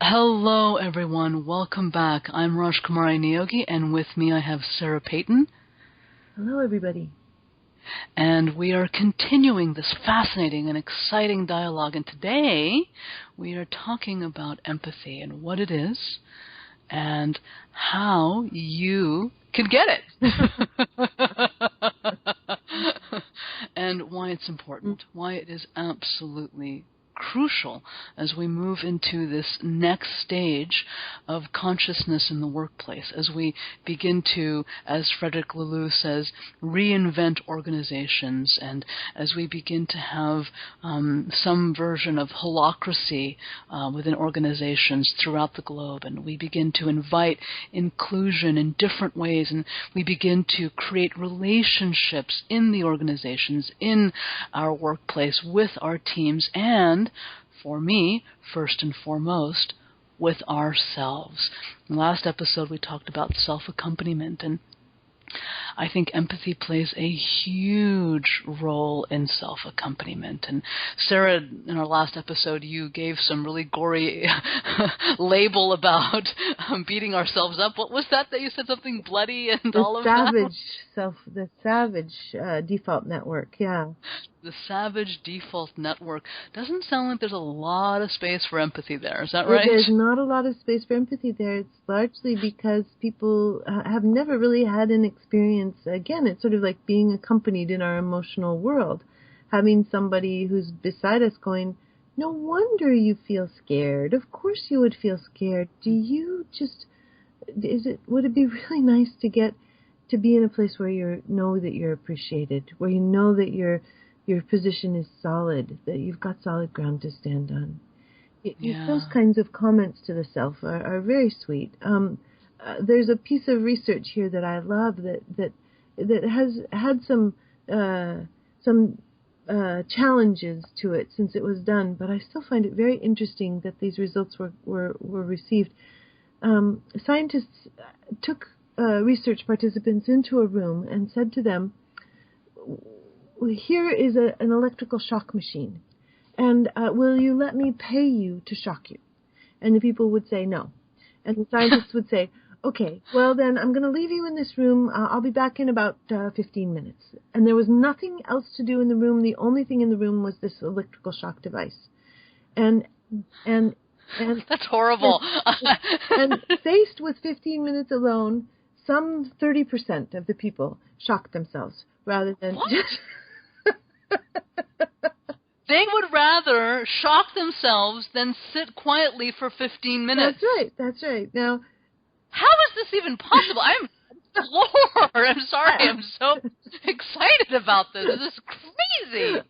Hello, everyone. Welcome back. I'm Rajkumari Neogy, and with me I have Sarah Peyton. Hello, everybody. And we are continuing this fascinating and exciting dialogue. And today we are talking about empathy and what it is and how you can get it. And why it's important, why it is absolutely crucial as we move into this next stage of consciousness in the workplace, as we begin to, as Frederick Laloux says, reinvent organizations, and as we begin to have some version of holacracy within organizations throughout the globe, and we begin to invite inclusion in different ways, and we begin to create relationships in the organizations, in our workplace, with our teams, and for me, first and foremost, with ourselves. In the last episode, we talked about self-accompaniment, and I think empathy plays a huge role in self-accompaniment. And Sarah, in our last episode, you gave some really gory label about beating ourselves up. What was that you said? Something bloody and all of that? The savage default network, yeah. The savage default network. Doesn't sound like there's a lot of space for empathy there. Is that right? There's not a lot of space for empathy there. It's largely because people have never really had an experience. Again, it's sort of like being accompanied in our emotional world. Having somebody who's beside us going, no wonder you feel scared. Of course you would feel scared. Would it be really nice to get to be in a place where you know that you're appreciated, where you know that your position is solid, that you've got solid ground to stand on. Those kinds of comments to the self are very sweet. There's a piece of research here that I love that has had some challenges to it since it was done, but I still find it very interesting that these results were received. Scientists took research participants into a room and said to them, here is an electrical shock machine, and will you let me pay you to shock you? And the people would say no. And the scientists would say, okay, well then I'm going to leave you in this room. I'll be back in about 15 minutes. And there was nothing else to do in the room. The only thing in the room was this electrical shock device. And that's horrible. And faced with 15 minutes alone, some 30% of the people shocked themselves rather than just... They would rather shock themselves than sit quietly for 15 minutes. That's right. Now, how is this even possible? I'm floored. I'm sorry. I'm so excited about this. This is crazy.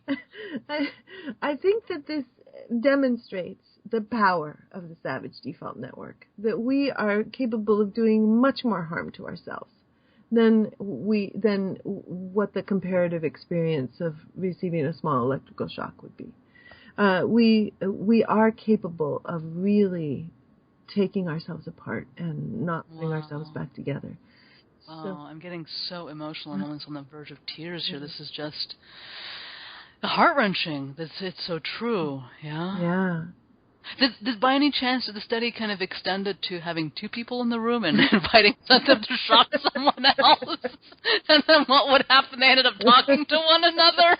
I think that this demonstrates the power of the savage default network, that we are capable of doing much more harm to ourselves than what the comparative experience of receiving a small electrical shock would be. We are capable of really taking ourselves apart and not putting ourselves back together. Oh, so, I'm getting so emotional. I'm almost on the verge of tears here. This is just heart-wrenching. It's so true. Yeah. Yeah. Did by any chance the study kind of extended to having two people in the room and inviting them to shock someone else? And then what would happen? They ended up talking to one another?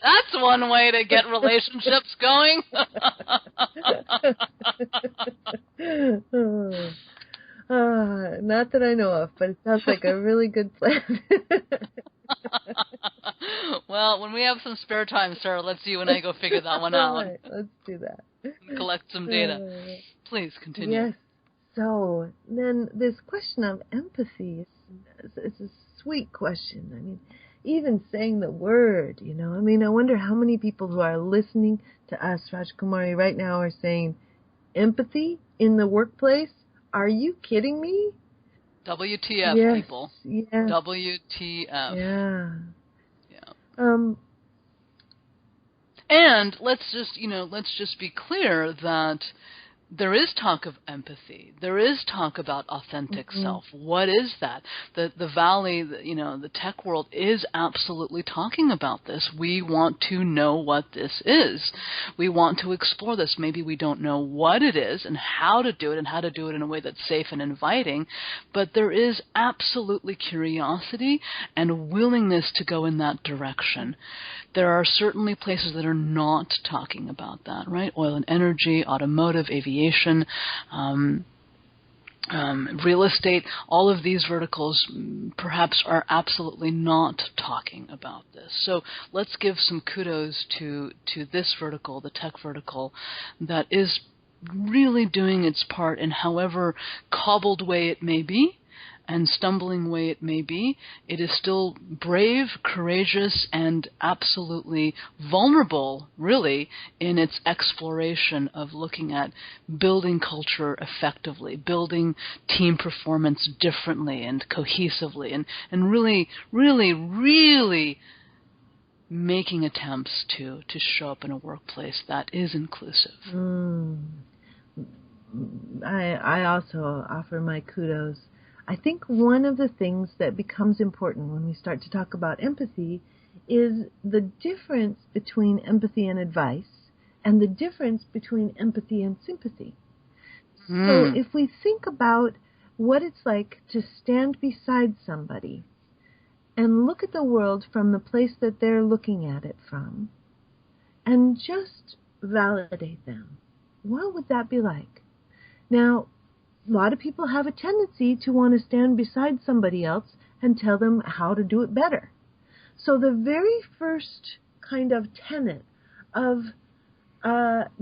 That's one way to get relationships going. Not that I know of, but it sounds like a really good plan. Well, when we have some spare time, Sarah, let's you and I go figure that one out. All right, let's do that. Collect some data. Please continue. Yes. So then this question of empathy is a sweet question. I mean, even saying the word, I wonder how many people who are listening to us, Rajkumari, right now are saying, empathy in the workplace? Are you kidding me? WTF, yes, people. Yes. WTF. Yeah. And let's just be clear that there is talk of empathy. There is talk about authentic self. What is that? The Valley, the tech world is absolutely talking about this. We want to know what this is. We want to explore this. Maybe we don't know what it is and how to do it in a way that's safe and inviting, but there is absolutely curiosity and willingness to go in that direction. There are certainly places that are not talking about that, right? Oil and energy, automotive, aviation, real estate, all of these verticals perhaps are absolutely not talking about this. So let's give some kudos to this vertical, the tech vertical, that is really doing its part in however cobbled way it may be and stumbling way it may be. It is still brave, courageous, and absolutely vulnerable, really, in its exploration of looking at building culture effectively, building team performance differently and cohesively, and really, really, really making attempts to show up in a workplace that is inclusive. I also offer my kudos. I think one of the things that becomes important when we start to talk about empathy is the difference between empathy and advice and the difference between empathy and sympathy. So if we think about what it's like to stand beside somebody and look at the world from the place that they're looking at it from and just validate them, what would that be like? Now, a lot of people have a tendency to want to stand beside somebody else and tell them how to do it better. So the very first kind of tenet of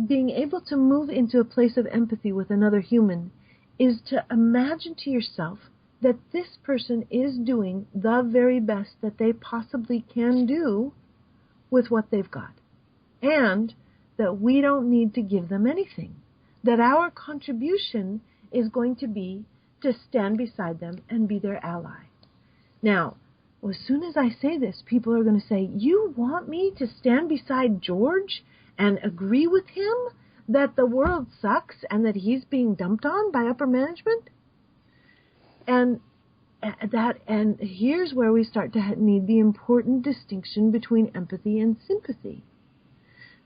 being able to move into a place of empathy with another human is to imagine to yourself that this person is doing the very best that they possibly can do with what they've got, and that we don't need to give them anything, that our contribution is going to be to stand beside them and be their ally. Now, as soon as I say this, people are going to say, you want me to stand beside George and agree with him that the world sucks and that he's being dumped on by upper management? And here's where we start to need the important distinction between empathy and sympathy.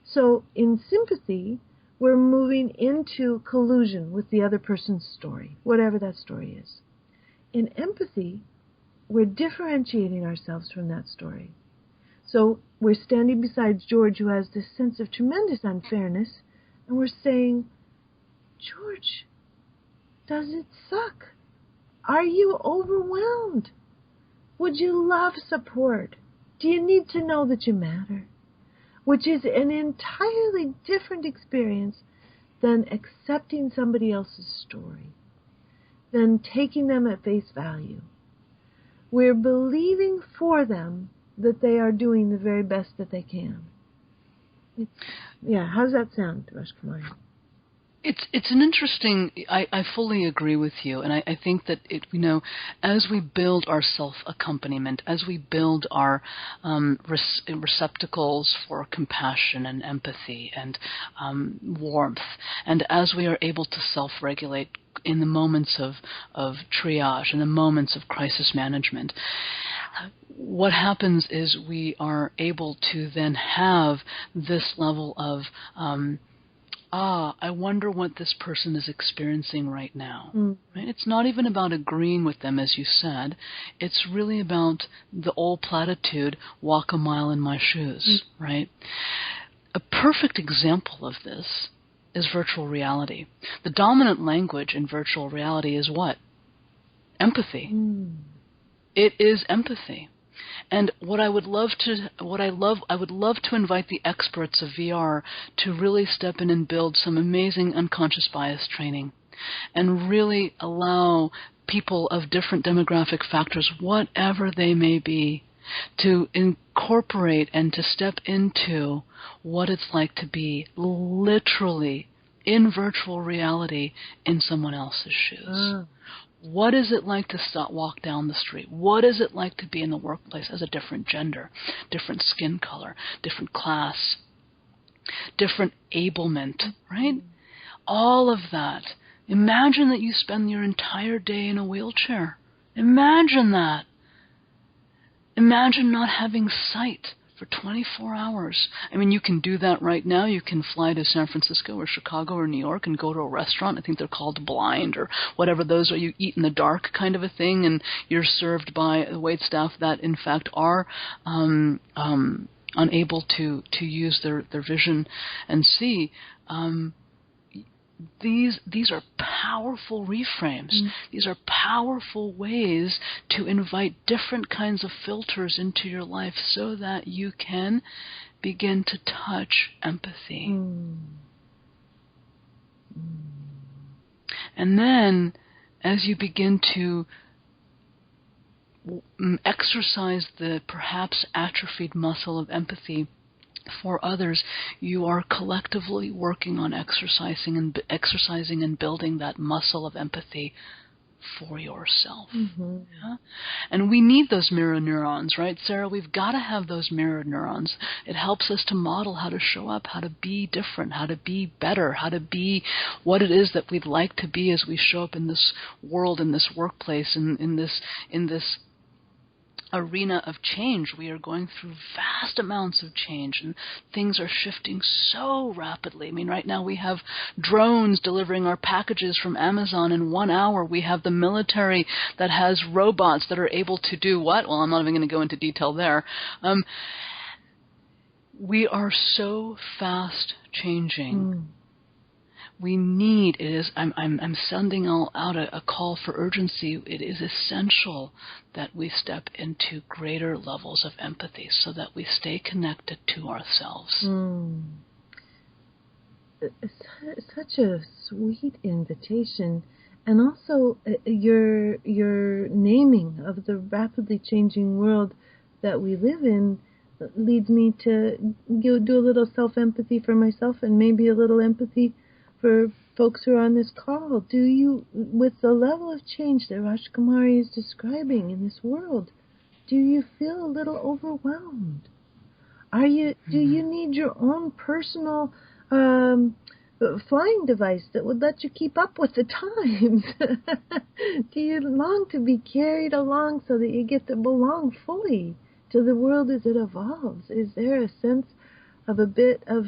So in sympathy, we're moving into collusion with the other person's story, whatever that story is. In empathy, we're differentiating ourselves from that story. So we're standing beside George, who has this sense of tremendous unfairness, and we're saying, George, does it suck? Are you overwhelmed? Would you love support? Do you need to know that you matter? Which is an entirely different experience than accepting somebody else's story, than taking them at face value. We're believing for them that they are doing the very best that they can. How does that sound, Rajkumari? It's an interesting. I fully agree with you, and I think that as we build our self-accompaniment, as we build our receptacles for compassion and empathy and warmth, and as we are able to self-regulate in the moments of triage, in the moments of crisis management, what happens is we are able to then have this level of I wonder what this person is experiencing right now. Right? It's not even about agreeing with them, as you said. It's really about the old platitude, walk a mile in my shoes, right? A perfect example of this is virtual reality. The dominant language in virtual reality is what? Empathy. It is empathy. And I would love to invite the experts of VR to really step in and build some amazing unconscious bias training and really allow people of different demographic factors, whatever they may be, to incorporate and to step into what it's like to be literally in virtual reality in someone else's shoes. What is it like to walk down the street? What is it like to be in the workplace as a different gender, different skin color, different class, different ablement, right? all of that. Imagine that you spend your entire day in a wheelchair. Imagine that. Imagine not having sight for 24 hours. I mean, you can do that right now. You can fly to San Francisco or Chicago or New York and go to a restaurant. I think they're called Blind or whatever those are. You eat in the dark kind of a thing, and you're served by the wait staff that, in fact, are unable to use their vision and see. These are powerful reframes. These are powerful ways to invite different kinds of filters into your life so that you can begin to touch empathy. And then, as you begin to exercise the perhaps atrophied muscle of empathy for others, you are collectively working on exercising and building that muscle of empathy for yourself. Yeah? And we need those mirror neurons, right, Sarah? We've got to have those mirror neurons. It helps us to model how to show up, how to be different, how to be better, how to be what it is that we'd like to be as we show up in this world, in this workplace, in this arena of change. We are going through vast amounts of change, and things are shifting so rapidly. I mean, right now we have drones delivering our packages from Amazon in 1 hour. We have the military that has robots that are able to do what? Well, I'm not even going to go into detail there. We are so fast changing. We need, I'm sending out a call for urgency. It is essential that we step into greater levels of empathy so that we stay connected to ourselves. It's such a sweet invitation. And also your naming of the rapidly changing world that we live in leads me to do a little self-empathy for myself and maybe a little empathy for folks who are on this call. Do you, with the level of change that Rajkumari is describing in this world, do you feel a little overwhelmed? Do you need your own personal flying device that would let you keep up with the times? Do you long to be carried along so that you get to belong fully to the world as it evolves? Is there a sense of a bit of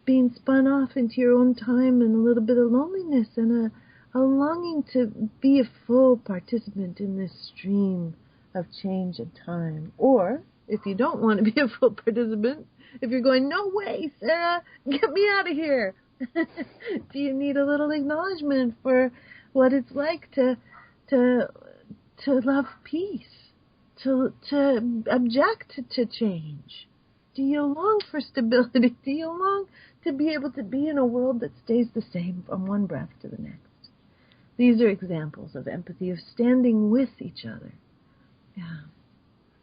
being spun off into your own time and a little bit of loneliness and a longing to be a full participant in this stream of change and time? Or, if you don't want to be a full participant, if you're going, no way, Sarah, get me out of here, do you need a little acknowledgement for what it's like to love peace, to object to change? Do you long for stability? Do you long to be able to be in a world that stays the same from one breath to the next? These are examples of empathy, of standing with each other. Yeah.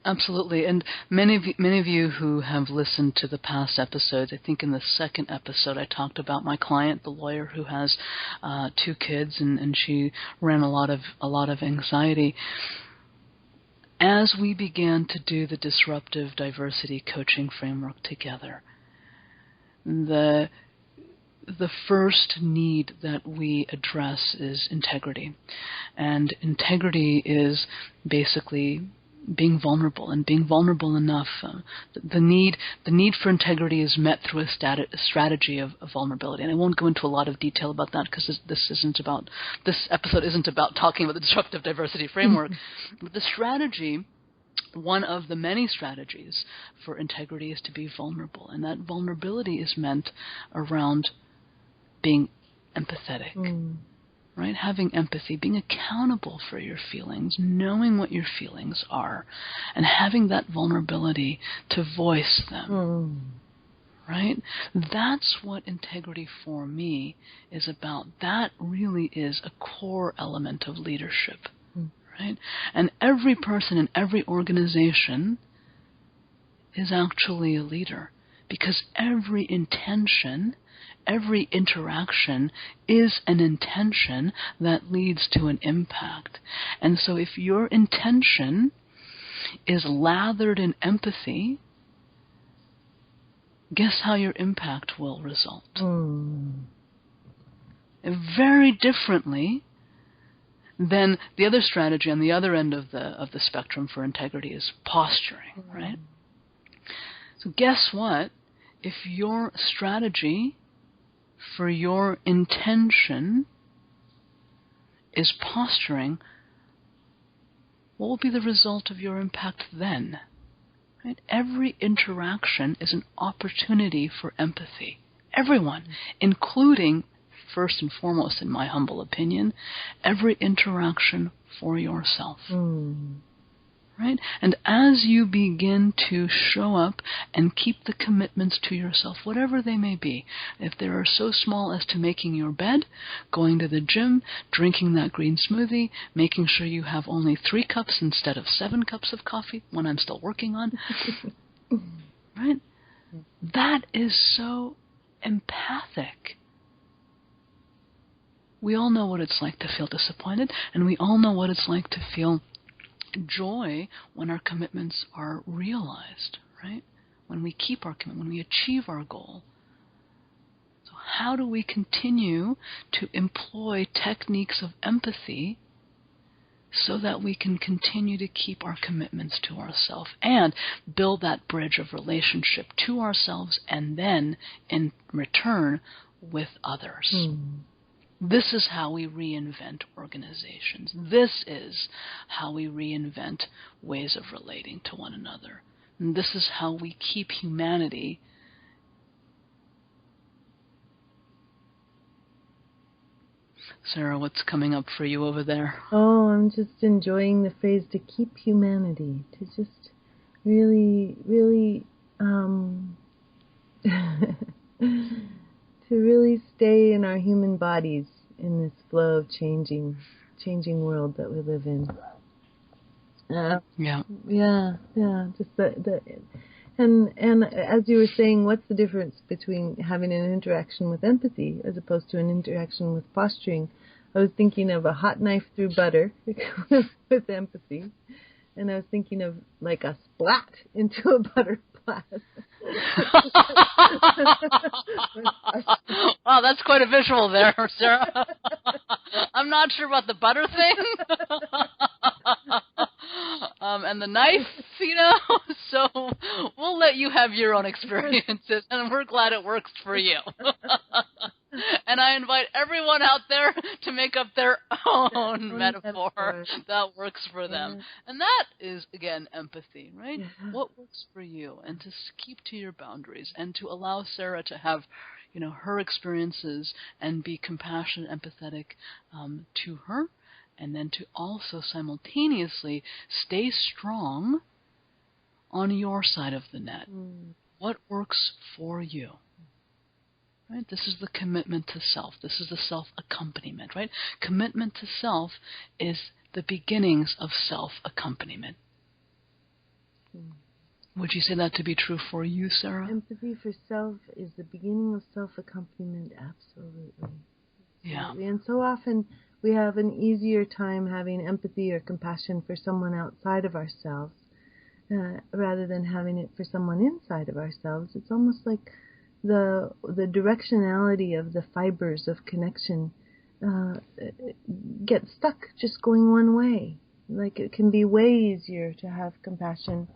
Absolutely. And many of you who have listened to the past episodes, I think in the second episode I talked about my client, the lawyer who has 2 kids, and she ran a lot of anxiety. As we began to do the disruptive diversity coaching framework together, the first need that we address is integrity. And integrity is basically being vulnerable, and being vulnerable enough. The need for integrity is met through a strategy of vulnerability. And I won't go into a lot of detail about that because this episode isn't about talking about the disruptive diversity framework. But the strategy, one of the many strategies for integrity, is to be vulnerable. And that vulnerability is meant around being empathetic. Right? Having empathy, being accountable for your feelings, knowing what your feelings are, and having that vulnerability to voice them. Right? That's what integrity for me is about. That really is a core element of leadership. Right? And every person in every organization is actually a leader, because every intention, every interaction is an intention that leads to an impact. And so if your intention is lathered in empathy, guess how your impact will result? very differently than the other strategy on the other end of the spectrum for integrity is posturing, right? So guess what? If your strategy for your intention is posturing, what will be the result of your impact then? Right? Every interaction is an opportunity for empathy. Everyone, including, first and foremost, in my humble opinion, every interaction for yourself. Right? And as you begin to show up and keep the commitments to yourself, whatever they may be, if they are so small as to making your bed, going to the gym, drinking that green smoothie, making sure you have only 3 cups instead of 7 cups of coffee, one I'm still working on, right? That is so empathic. We all know what it's like to feel disappointed, and we all know what it's like to feel joy when our commitments are realized, right? When we keep our commitment, when we achieve our goal. So how do we continue to employ techniques of empathy so that we can continue to keep our commitments to ourselves and build that bridge of relationship to ourselves and then, in return, with others? This is how we reinvent organizations. This is how we reinvent ways of relating to one another. And this is how we keep humanity Sarah, what's coming up for you over there? Oh, I'm just enjoying the phrase to keep humanity, to just really, really, to really stay in our human bodies in this flow of changing world that we live in. Just and as you were saying, what's the difference between having an interaction with empathy as opposed to an interaction with posturing? I was thinking of a hot knife through butter with empathy, and I was thinking of like a splat into a butter glass. Wow, that's quite a visual there, Sarah. I'm not sure about the butter thing. And the knife, so we'll let you have your own experiences, and we're glad it works for you. And I invite everyone out there to make up their own metaphor that works for them. And that is, again, empathy, right? What works for you, and to keep to your boundaries, and to allow Sarah to have, her experiences and be compassionate, empathetic to her, and then to also simultaneously stay strong on your side of the net. What works for you? Right? This is the commitment to self. This is the self-accompaniment, right? Commitment to self is the beginnings of self-accompaniment. Would you say that to be true for you, Sarah? Empathy for self is the beginning of self-accompaniment, absolutely. Yeah. And so often we have an easier time having empathy or compassion for someone outside of ourselves rather than having it for someone inside of ourselves. It's almost like the directionality of the fibers of connection get stuck just going one way. Like it can be way easier to have compassion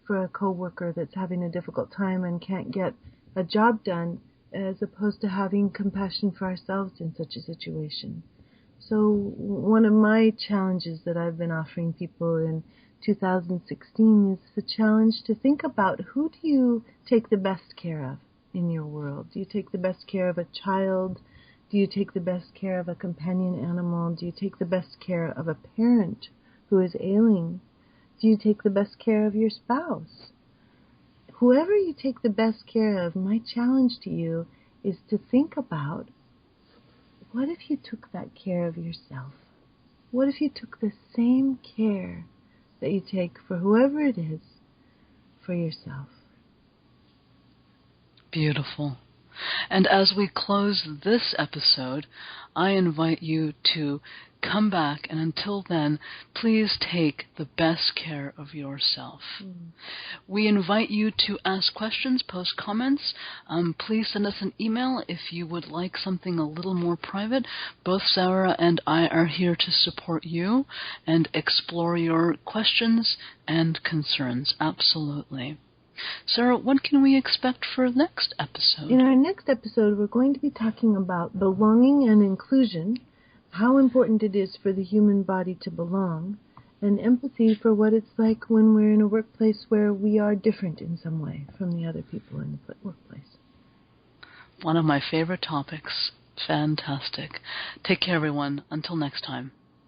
for a coworker that's having a difficult time and can't get a job done, as opposed to having compassion for ourselves in such a situation. So one of my challenges that I've been offering people in 2016 is the challenge to think about, who do you take the best care of in your world? Do you take the best care of a child? Do you take the best care of a companion animal? Do you take the best care of a parent who is ailing? Do you take the best care of your spouse? Whoever you take the best care of, my challenge to you is to think about, what if you took that care of yourself? What if you took the same care that you take for whoever it is for yourself? Beautiful. And as we close this episode, I invite you to come back, and until then, please take the best care of yourself. We invite you to ask questions, post comments. Please send us an email if you would like something a little more private. Both Sarah and I are here to support you and explore your questions and concerns. Absolutely. Sarah, what can we expect for the next episode? In our next episode, we're going to be talking about belonging and inclusion, how important it is for the human body to belong, and empathy for what it's like when we're in a workplace where we are different in some way from the other people in the workplace. One of my favorite topics. Fantastic. Take care, everyone. Until next time.